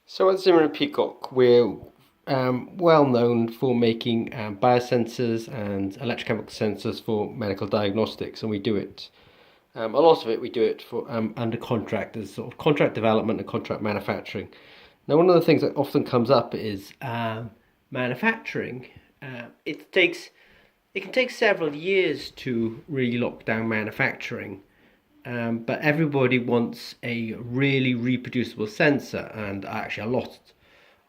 So at Zimmer and Peacock, we're well known for making biosensors and electrochemical sensors for medical diagnostics, and we do it. A lot of it we do it for under contract as sort of contract development and contract manufacturing. Now, one of the things that often comes up is manufacturing. It can take several years to really lock down manufacturing. But everybody wants a really reproducible sensor, and actually a lot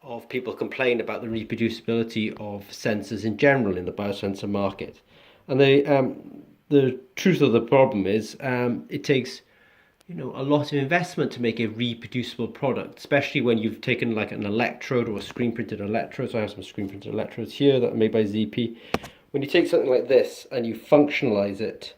of people complain about the reproducibility of sensors in general in the biosensor market. And the truth of the problem is it takes a lot of investment to make a reproducible product, especially when you've taken like an electrode or a screen printed electrode. So I have some screen printed electrodes here that are made by ZP. When you take something like this and you functionalize it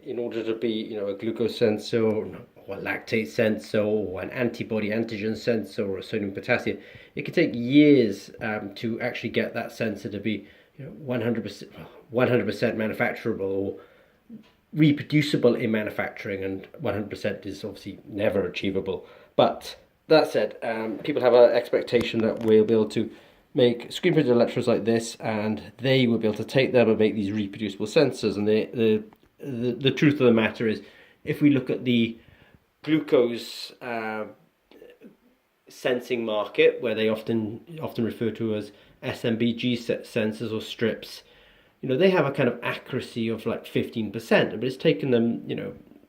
in order to be, a glucose sensor or a lactate sensor or an antibody antigen sensor or a sodium potassium, it can take years to actually get that sensor to be 100% manufacturable or reproducible in manufacturing, and 100% is obviously never achievable. But that said, people have an expectation that we'll be able to make screen printed electrodes like this, and they will be able to take them and make these reproducible sensors. And the truth of the matter is, if we look at the glucose sensing market, where they often refer to as SMBG sensors or strips, they have a kind of accuracy of like 15%, but it's taken them,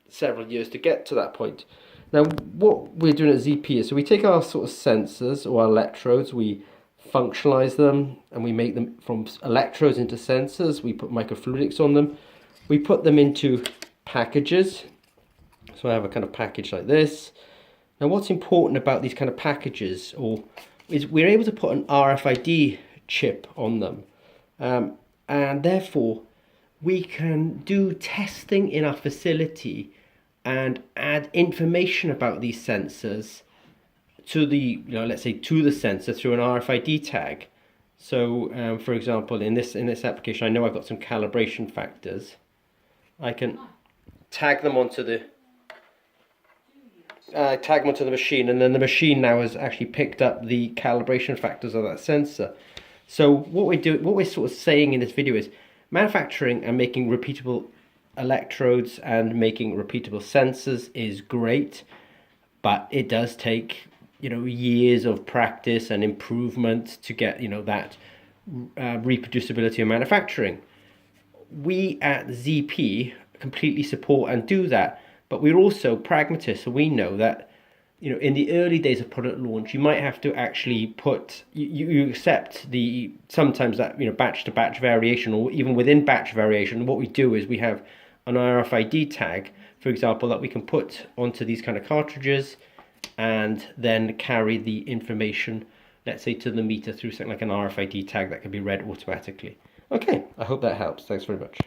several years to get to that point. Now, what we're doing at ZP is, so we take our sort of sensors or our electrodes, we functionalize them, and we make them from electrodes into sensors. We put microfluidics on them. We put them into packages. So I have a kind of package like this. Now, what's important about these kind of packages is we're able to put an RFID chip on them. And therefore, we can do testing in our facility and add information about these sensors to the, let's say, to the sensor through an RFID tag. So, for example, in this application, I know I've got some calibration factors. I can tag them onto the machine, and then the machine now has actually picked up the calibration factors of that sensor. So what we're sort of saying in this video is, manufacturing and making repeatable electrodes and making repeatable sensors is great, but it does take years of practice and improvement to get that reproducibility of manufacturing. We at ZP completely support and do that, but we're also pragmatists, so we know that in the early days of product launch, you might have to actually put you accept sometimes that batch to batch variation, or even within batch variation. What we do is we have an RFID tag, for example, that we can put onto these kind of cartridges and then carry the information, let's say, to the meter through something like an RFID tag that can be read automatically. Okay, I hope that helps. Thanks very much.